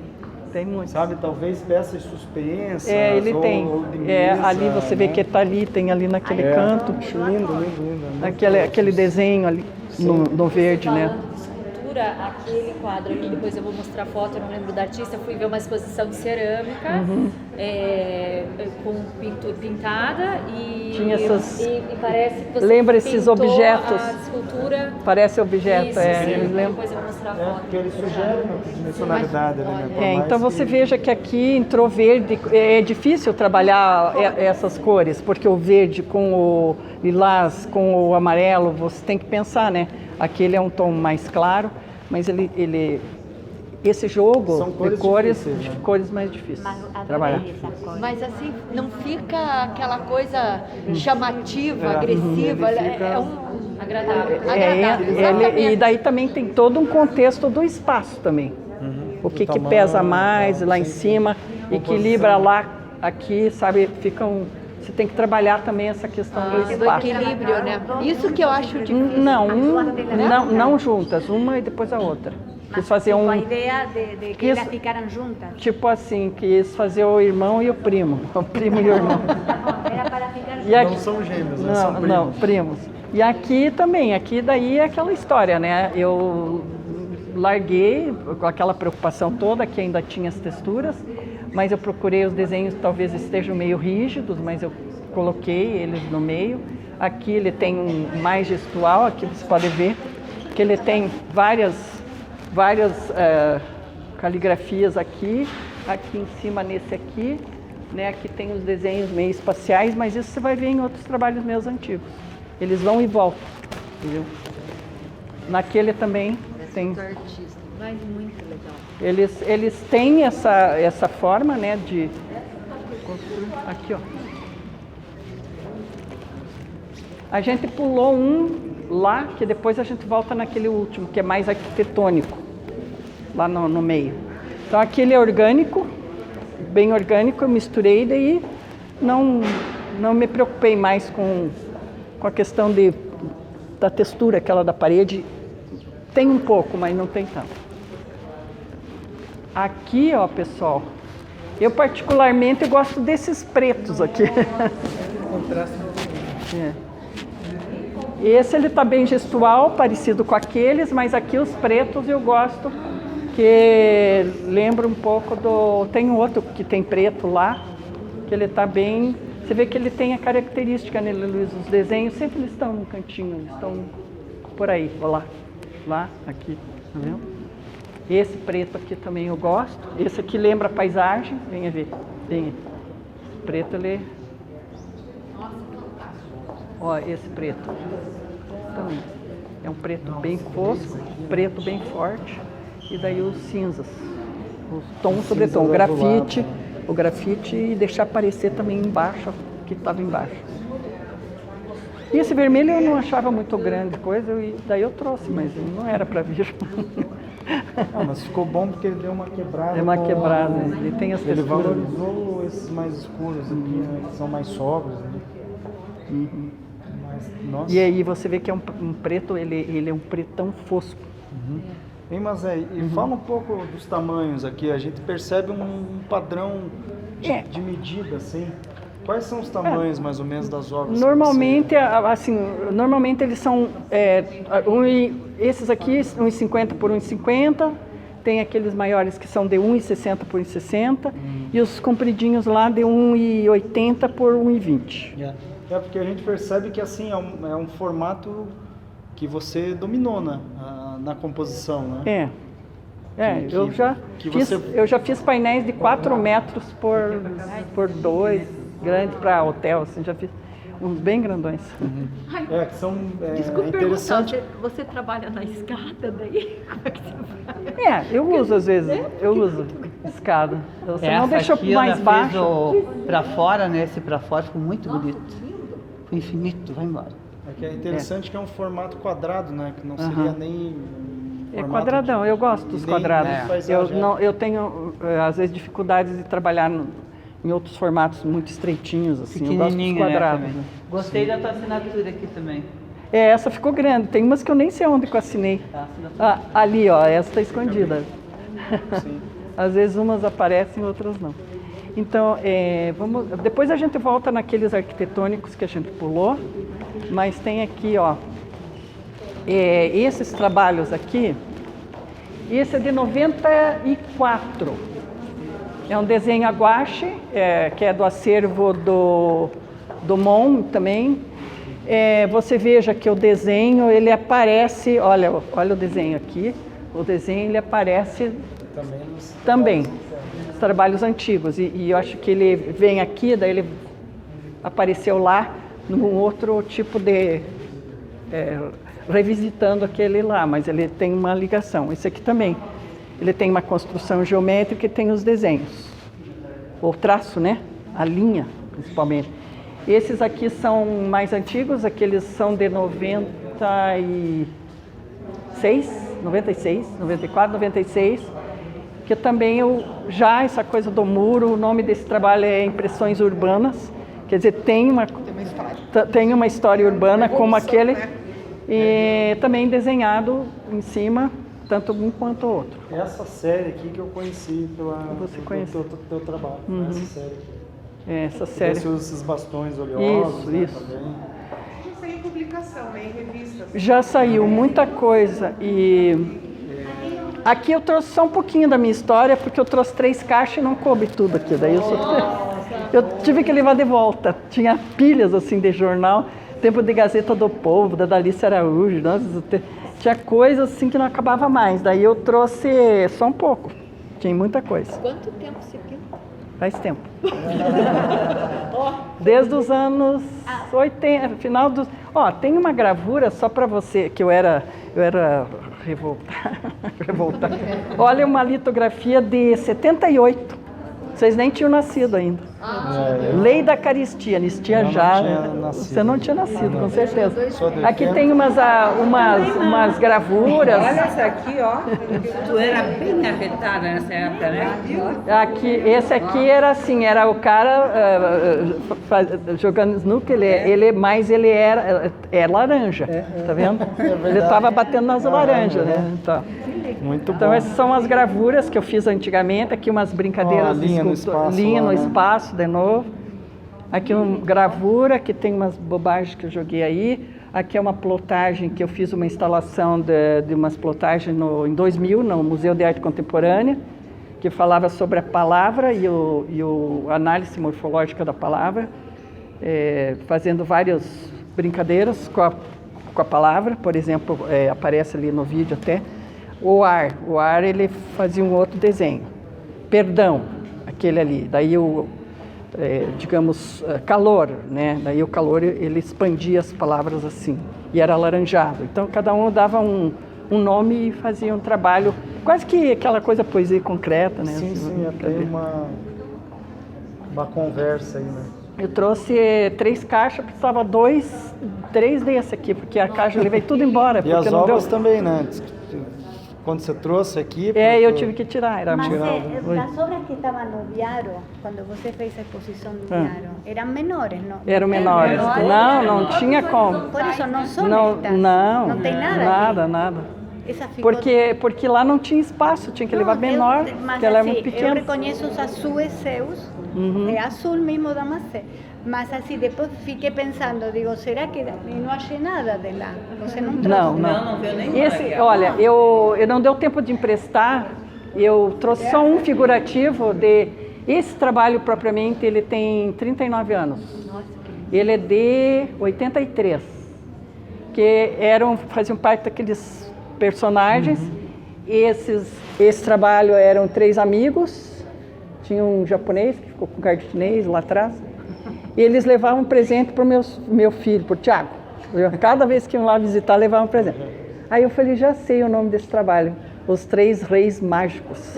tem muito. Sabe, talvez peças suspensas. Ele ou, tem. ou de mesa, Ali você vê né? que tá ali, tem ali naquele canto. Acho lindo, lindo, lindo. Aquele desenho ali no verde, né? Escultura, aquele quadro ali, depois eu vou mostrar a foto, eu não lembro da artista, eu fui ver uma exposição de cerâmica com pintura pintada e, Tinha essas- e parece que você Lembra esses pintou objetos? a escultura. Parece objeto, Isso, é. sim, Eu lembro. depois eu vou mostrar a É, foto. porque ele sugere uma dimensionalidade ali, né? Por mais Então você que- veja que aqui entrou verde, é difícil trabalhar essas cores, porque o verde com o lilás, com o amarelo, você tem que pensar, né? Aquele é um tom mais claro, mas esse jogo São cores de cores, difíceis, né? cores mais difíceis de trabalhar. Mas assim, não fica aquela coisa chamativa, É, agressiva, ele fica- é um Agradável. agradável. E exatamente. daí também tem todo um contexto do espaço também. O que tamanho, pesa mais lá em sim. cima, equilibra lá, aqui, sabe, você tem que trabalhar também essa questão do Do espaço. equilíbrio, né? Isso que eu acho difícil. Não juntas, uma e depois a outra. Quis fazer Com a ideia de que Isso. elas ficaram juntas. tipo assim, quis fazer o irmão e o primo. O primo e o irmão. Era para ficar E aqui, Não são gêmeos, né? São primos. não, primos. E aqui também, aqui daí é aquela história, né? Eu larguei com aquela preocupação toda, que ainda tinha as texturas, mas eu procurei os desenhos que talvez estejam meio rígidos, mas eu coloquei eles no meio. Aqui ele tem um mais gestual, aqui você pode ver que ele tem várias caligrafias aqui em cima nesse aqui, né? Aqui tem os desenhos meio espaciais, mas isso você vai ver em outros trabalhos meus antigos. Eles vão e voltam, entendeu? Naquele também tem. Mas muito legal. Eles têm essa forma, né, de construir. Aqui, ó. A gente pulou um lá, que depois a gente volta naquele último, que é mais arquitetônico, lá no meio. Então aquele é orgânico, bem orgânico, eu misturei, daí não me preocupei mais com a questão da textura, aquela da parede. Tem um pouco, mas não tem tanto. Aqui, ó, pessoal, eu particularmente gosto desses pretos aqui. É. Esse ele tá bem gestual, parecido com aqueles, mas aqui os pretos eu gosto, que lembra um pouco tem outro que tem preto lá, que ele tá bem. Você vê que ele tem a característica nele, Luiz, os desenhos sempre eles estão no cantinho, eles estão por aí, ó lá, aqui, tá vendo? Esse preto aqui também eu gosto. Esse aqui lembra a paisagem. Venha ver. Venha. Preto ele. Ó, esse preto. Também. É um preto bem fosco, preto bem forte. E daí os cinzas. Os tom sobre tom. O grafite e deixar aparecer também embaixo, o que estava embaixo. E esse vermelho eu não achava muito grande coisa, e daí eu trouxe, mas não era para vir. Não, mas ficou bom porque ele deu uma quebrada. É uma quebrada, ele tem as Ele texturas. valorizou esses mais escuros aqui, né, que são mais sóbrios. Né? Mas, nossa. E aí você vê que é um preto, ele é um pretão fosco. Hein, mas e fala um pouco dos tamanhos aqui. A gente percebe um padrão de medida, assim. Quais são os tamanhos, mais ou menos, das obras? Normalmente, normalmente eles são, esses aqui, 1,50 por 1,50, tem aqueles maiores que são de 1,60 por 1,60, e os compridinhos lá de 1,80 por 1,20. É porque a gente percebe que assim é um formato que você dominou na composição, né? Eu já fiz painéis de 4 metros por 2, grande para hotel, assim, já fiz. uns bem grandões. Que são Desculpa interessantes. perguntar, você trabalha na escada daí? Como é que você faz? Eu uso às vezes, eu uso escada. Você não deixou aqui mais ela baixo. fez pra fora, né? Esse pra fora ficou muito bonito. O infinito, vai embora. É interessante que é um formato quadrado, né? Que não seria nem... É quadradão, eu gosto dos quadrados. Eu tenho, às vezes, dificuldades de trabalhar em outros formatos muito estreitinhos, assim. Eu gosto dos quadrados. Né, gostei da tua assinatura aqui também. Essa ficou grande. Tem umas que eu nem sei onde que eu assinei. Ali, ó, essa está escondida. Às vezes umas aparecem, outras não. Então, depois a gente volta naqueles arquitetônicos que a gente pulou, mas tem aqui, ó, esses trabalhos aqui. Esse é de 94. É um desenho a guache, que é do acervo do MON também. Você veja que o desenho, ele aparece, olha o desenho aqui, o desenho ele aparece também nos trabalhos antigos. E eu acho que ele vem aqui, daí ele apareceu lá, num outro tipo de... revisitando aquele lá, mas ele tem uma ligação. Esse aqui também. Ele tem uma construção geométrica e tem os desenhos. O traço, né? A linha, principalmente. Esses aqui são mais antigos, aqueles são de 96, 94, 96, que também essa coisa do muro, o nome desse trabalho é Impressões Urbanas, quer dizer, tem uma história urbana como aquele, e também desenhado em cima, tanto um quanto o outro. Essa série aqui que eu conheci pelo teu trabalho, essa série aqui. Essa série. Você usa esses bastões oleosos. Isso. Também. Já saiu em publicação, né? Em revistas. Já saiu muita coisa. E aqui eu trouxe só um pouquinho da minha história, porque eu trouxe 3 caixas e não coube tudo aqui. Daí eu tive que levar de volta. Tinha pilhas assim de jornal, tempo de Gazeta do Povo, da Dalícia Araújo. Tinha coisa assim que não acabava mais. Daí eu trouxe só um pouco. Tinha muita coisa. Quanto tempo você pinta? Faz tempo. Desde os anos 80, final dos... tem uma gravura só para você, que eu era revoltada. Olha uma litografia de 78. Vocês nem tinham nascido ainda. Lei da Caristia, anistia já. Você não tinha nascido, com certeza. Aqui tem umas gravuras. Olha essa aqui, ó. Tu era bem arretada nessa época, né? Esse aqui era assim, era o cara jogando snooker, mas ele é laranja, tá vendo? Ele estava batendo nas laranjas, né? Muito então bom. essas são as gravuras que eu fiz antigamente, aqui umas brincadeiras linha no espaço de novo. Aqui uma gravura que tem umas bobagens que eu joguei aí. Aqui é uma plotagem que eu fiz uma instalação de umas plotagens em 2000 no Museu de Arte Contemporânea, que falava sobre a palavra e a análise morfológica da palavra, fazendo várias brincadeiras com a palavra. Por exemplo, aparece ali no vídeo até o ar ele fazia um outro desenho. Perdão, aquele ali. Daí digamos, calor, né? Daí o calor ele expandia as palavras assim, e era alaranjado. Então cada um dava um nome e fazia um trabalho, quase que aquela coisa poesia concreta, né? Sim, até uma conversa aí, né? Eu trouxe 3 caixas, precisava 3 desse aqui, porque a caixa eu levei tudo embora. E as obras também, né? Quando você trouxe aqui... eu tive que tirar. Mas as obras que estavam no diário, quando você fez a exposição no diário, eram menores, não? Eram menores. Não tinha como. Por isso não são estas? Não tem nada? Nada. Porque lá não tinha espaço, tinha que levar menor, porque ela é muito pequena. Eu reconheço os azuis seus, é azul mesmo da Macé. Mas assim, depois fiquei pensando, digo, será que não achei nada de lá? Você não trouxe? Não viu nenhum. Olha, eu não deu tempo de emprestar, eu trouxe só um figurativo esse trabalho propriamente, ele tem 39 anos. Ele é de 83, que faziam parte daqueles personagens. Esse trabalho eram 3 amigos, tinha um japonês que ficou com carta chinês lá atrás. eles levavam presente para o meu filho, para o Tiago. Cada vez que iam lá visitar, levavam um presente. Aí eu falei, já sei o nome desse trabalho, Os Três Reis Mágicos.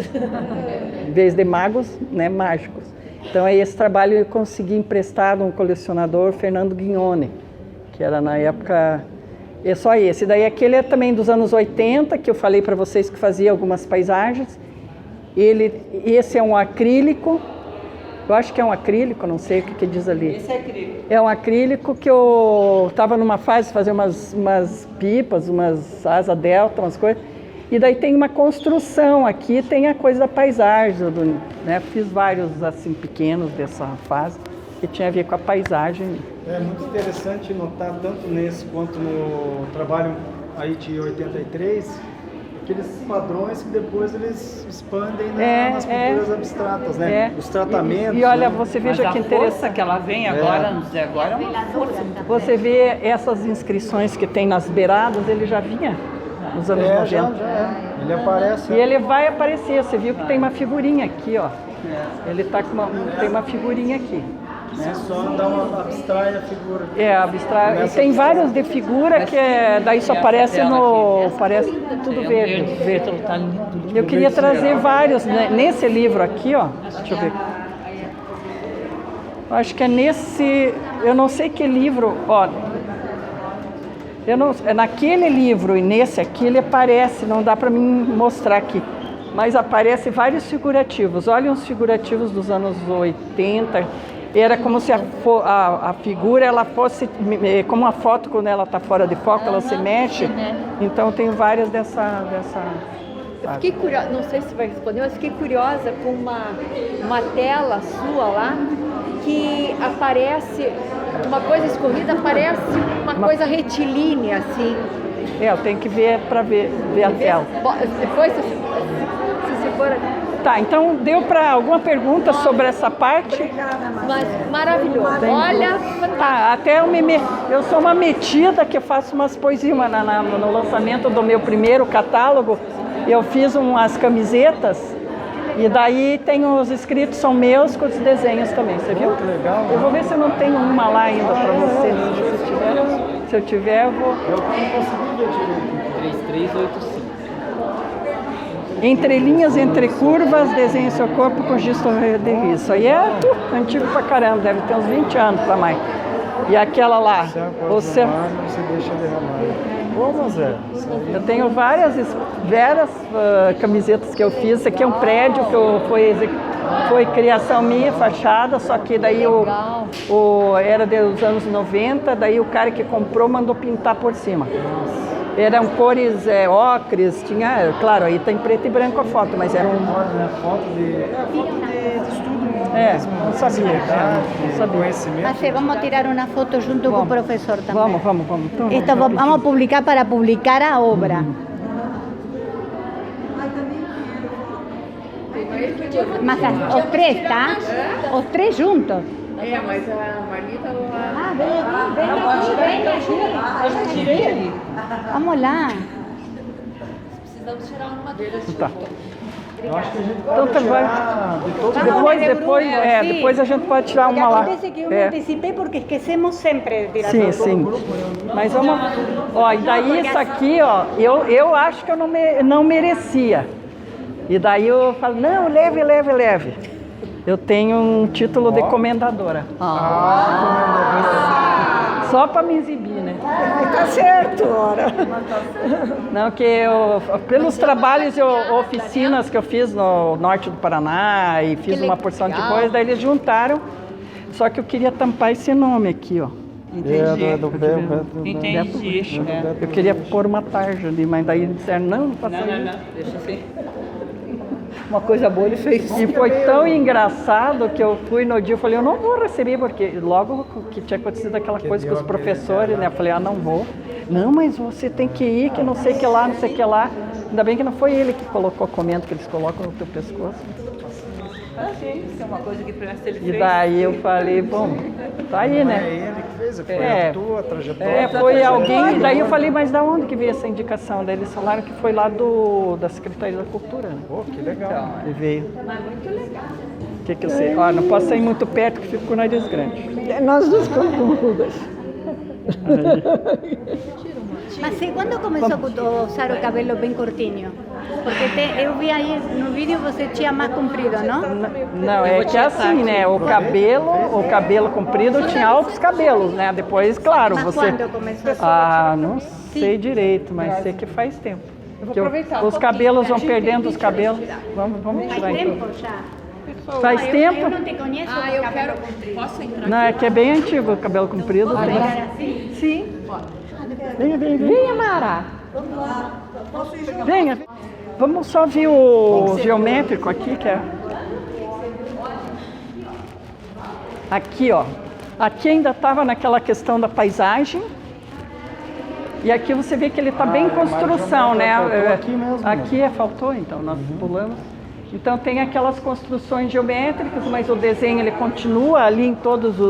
Em vez de magos, né, mágicos. Então, aí esse trabalho eu consegui emprestar de um colecionador, Fernando Guignone, que era na época... É só esse. Daí aquele é também dos anos 80, que eu falei para vocês que fazia algumas paisagens. Esse é um acrílico, eu acho que é um acrílico, não sei o que diz ali. Esse é acrílico. É um acrílico que eu estava numa fase de fazer umas pipas, umas asa delta, umas coisas. E daí tem uma construção aqui, tem a coisa da paisagem, né? Fiz vários assim pequenos dessa fase, que tinha a ver com a paisagem. É muito interessante notar, tanto nesse quanto no trabalho aí de 83, aqueles padrões que depois eles expandem nas pinturas abstratas, né? Os tratamentos. E olha, você veja mas que a interessante. força que ela vem agora, agora é uma força. Você vê essas inscrições que tem nas beiradas, ele já vinha nos anos 90. Já. Ele aparece. E ele vai aparecer, você viu que tem uma figurinha aqui, ó. Ele tá com tem uma figurinha aqui. Você só abstrai a figura. Abstrai. E tem vários de figura que daí só aparece parece tudo verde. Eu queria trazer vários, né? Nesse livro aqui, ó. Deixa eu ver. Eu acho que é nesse, eu não sei que livro, ó. Naquele livro e nesse aqui ele aparece, não dá para mim mostrar aqui. Mas aparece vários figurativos. Olha os figurativos dos anos 80. Era como se a figura ela fosse como uma foto quando ela está fora de foco, ela se mexe. Então eu tenho várias dessa. Eu fiquei curiosa, não sei se vai responder, mas fiquei curiosa com uma tela sua lá que aparece uma coisa escorrida, parece uma coisa retilínea assim. Eu tenho que ver para ver a tela. Depois se você for. Tá, então deu para alguma pergunta sobre essa parte? Mas maravilhoso. Olha, tá, até eu sou uma metida que eu faço umas poesias no lançamento do meu primeiro catálogo. Eu fiz umas camisetas e daí tem os escritos são meus com os desenhos também, você viu? Que legal. Eu vou ver se eu não tenho uma lá ainda para você. Se eu tiver, eu vou. Eu consegui ver direito. 3385. Entre linhas, entre curvas, desenhe seu corpo com gisto de riso. Isso aí é antigo pra caramba, deve ter uns 20 anos pra mais. E aquela lá, você deixa derramar. Como, Zé? Eu tenho várias camisetas que eu fiz. Esse aqui é um prédio que foi criação minha, fachada, só que daí era dos anos 90, daí o cara que comprou mandou pintar por cima. Eram cores ocres, tinha, claro, aí tá em preto e branco a foto, mas era foto de estudo mesmo. Não sabia. Não sabia. Vamos tirar uma foto junto com o professor também. Vamos. Então, vamos publicar para publicar a obra. Mas os três, tá? Os três juntos. Mas a Marlita vem aqui. Vamos lá. Precisamos tirar uma deles. Tá. Eu acho que a gente Então, pode tirar de todos depois a gente pode tirar uma lá. Acontece que eu me antecipei porque esquecemos sempre de tirar Sim. Mas vamos. Ó, e daí isso aqui, ó, eu acho que eu não merecia. E daí eu falo, não, leve. Eu tenho um título de comendadora. Só para me exibir, né? Tá certo, ora. Não, que pelos trabalhos e oficinas que eu fiz no norte do Paraná e fiz uma porção de coisas, daí eles juntaram. Só que eu queria tampar esse nome aqui, ó. Entendi. Eu queria pôr uma tarja ali, mas daí disseram, não faça isso. Não, deixa assim. Uma coisa boa ele fez. E foi tão engraçado que eu fui no dia, eu falei, eu não vou receber, porque logo que tinha acontecido aquela coisa com os professores, né? Eu falei, não vou. Não, mas você tem que ir, que não sei o que lá, não sei o que lá. Ainda bem que não foi ele que colocou a comenda que eles colocam no teu pescoço. Isso é uma coisa que presta ele fez. E daí eu falei, bom, tá aí, né? É ele que fez, foi a tua trajetória. Foi alguém, daí eu falei, mas da onde que veio essa indicação? Daí eles falaram que foi lá da Secretaria da Cultura, né? Pô, que legal. Ele veio. Mas muito legal. que eu sei? Ó, não posso sair muito perto, porque fico com o nariz grande. Nós duas ficamos com rugas. Mas e quando começou a usar o cabelo bem curtinho? Porque eu vi aí no vídeo você tinha mais comprido, não? Não, é que assim, né? O cabelo comprido tinha altos cabelos, né? Depois, claro, Mas você... quando começou a ser? Ah, não sei direito, mas sei que faz tempo. Os cabelos vão perdendo os cabelos. Vamos tirar Faz então. tempo já? Faz tempo? Eu não te conheço. Eu quero. Posso entrar? Não, é que é bem antigo o cabelo comprido. Assim? Sim. Venha. Venha, Mara. Venha. Vamos só ver o geométrico aqui, que é... Aqui, ó. Aqui ainda estava naquela questão da paisagem. E aqui você vê que ele está bem em construção, né? Aqui mesmo. Aqui faltou, então, nós pulamos. Então tem aquelas construções geométricas, mas o desenho ele continua ali em todos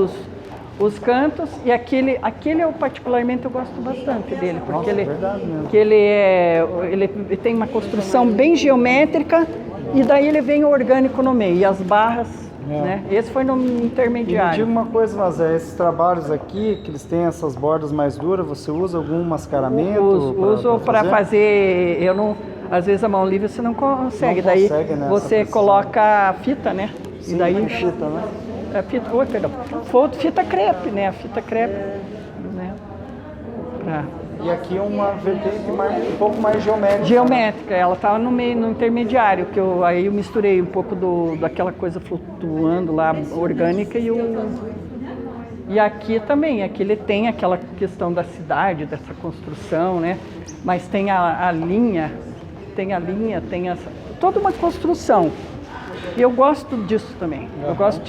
os cantos. E aquele eu particularmente eu gosto bastante dele, porque ele tem uma construção bem geométrica e daí ele vem orgânico no meio, e as barras. Né? Esse foi no intermediário. E me diga uma coisa, mas esses trabalhos aqui, que eles têm essas bordas mais duras, você usa algum mascaramento? Uso para fazer, eu não, às vezes a mão livre você não consegue, daí você coloca fita, né? Sim, e daí fita, né? Fita crepe, né? A fita crepe, né? E aqui é uma vertente um pouco mais geométrica. Geométrica, ela estava no meio, no intermediário, que aí eu misturei um pouco daquela coisa flutuando lá, orgânica, e aqui também, aqui ele tem aquela questão da cidade, dessa construção, né? Mas tem a linha, tem toda uma construção. E eu gosto disso também. Eu gosto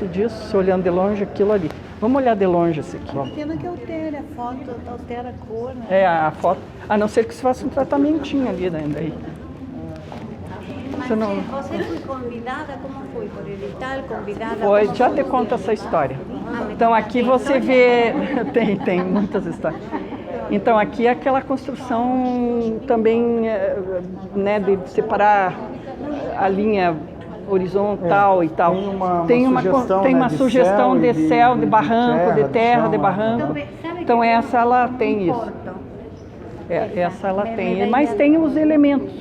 disso, olhando de longe aquilo ali. Vamos olhar de longe esse aqui. Pena que altere a foto, altera a cor, né? É, a foto, a não ser que se faça um tratamentinho ali daí. Mas você foi convidada, como foi? Por edital, convidada? Foi, já te conto essa história. Então aqui você vê, tem muitas histórias. Então aqui é aquela construção também, né, de separar a linha horizontal e tal. Tem uma sugestão de céu, de barranco, de terra, de barranco. Então essa ela tem isso. Essa ela tem, mas tem os elementos,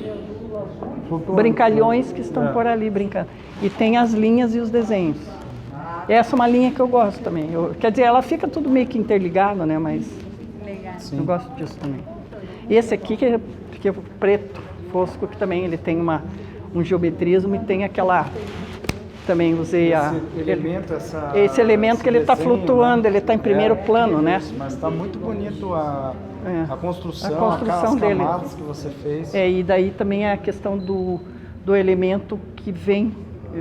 brincalhões que estão por ali brincando. E tem as linhas e os desenhos. Essa é uma linha que eu gosto também. Quer dizer, ela fica tudo meio que interligado, né? Mas eu gosto disso também. Esse aqui que é preto, fosco, que também ele tem um geometrismo e tem aquela... Também usei esse elemento que ele está flutuando, né? Ele está em primeiro plano, né? Mas está muito bonito a construção as dele. Camadas que você fez. E daí também é a questão do elemento que vem,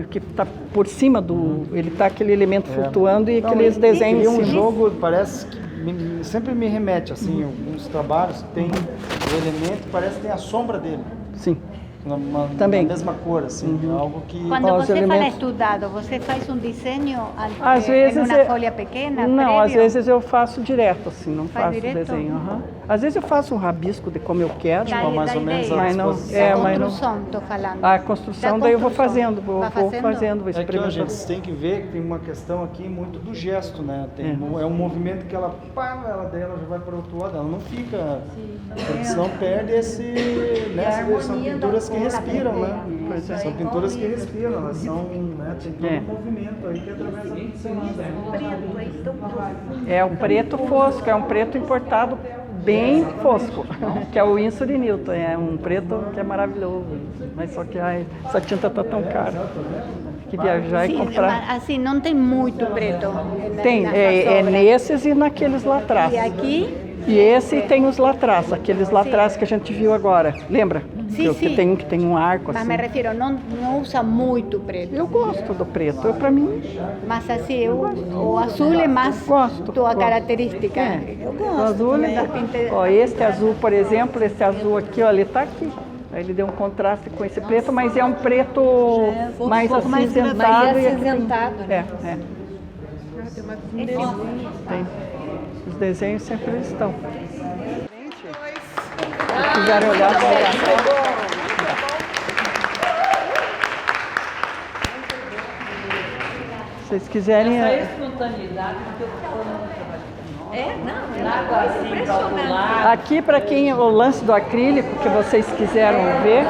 que está por cima do... Ele está aquele elemento flutuando e aqueles desenhos. E um jogo, parece que sempre me remete, assim, alguns trabalhos que tem o elemento, parece que tem a sombra dele. Sim. Também. Na mesma cor, assim, algo que... Quando você fala estudado, você faz um desenho às vezes em uma folha pequena? Não, prévio? às vezes eu faço direto, assim, não Faz faço direto? desenho. Às vezes eu faço um rabisco de como eu quero, mais ou menos mas não. A construção, estou falando. A construção, daí eu vou fazendo, vou fazendo, vou É que, experimentando. gente, você tem que ver que tem uma questão aqui muito do gesto, né? É um movimento que ela dela já vai para o outro lado, ela não fica... Porque senão perde esse... Né? São pinturas que respiram, né? São pinturas que respiram, elas são... Né? Tem todo um movimento aí que atravessa o preto fosco, é um preto importado bem fosco, que é o Winsor & Newton, é um preto que é maravilhoso, mas só que essa tinta está tão cara. Que viajar e comprar. Mas, assim, não tem muito preto. Tem, nesses e naqueles lá atrás. E aqui? E esse tem os lá atrás, aqueles lá atrás que a gente viu agora, lembra? Sim, que tem um arco assim. Mas me refiro, não usa muito preto. Eu gosto do preto, para mim. Mas assim, o azul é mais tua característica. Eu gosto. O azul este azul, por exemplo, esse azul aqui, ó, ele está aqui. Aí ele deu um contraste com esse preto, mas é um preto mais acinzentado. Tem. Os desenhos sempre estão. Se quiserem olhar, vou olhar. vocês quiserem... Essa espontaneidade que eu falo no trabalho. Não, Nada assim, calculado. Aqui, para quem o lance do acrílico que vocês quiseram ver,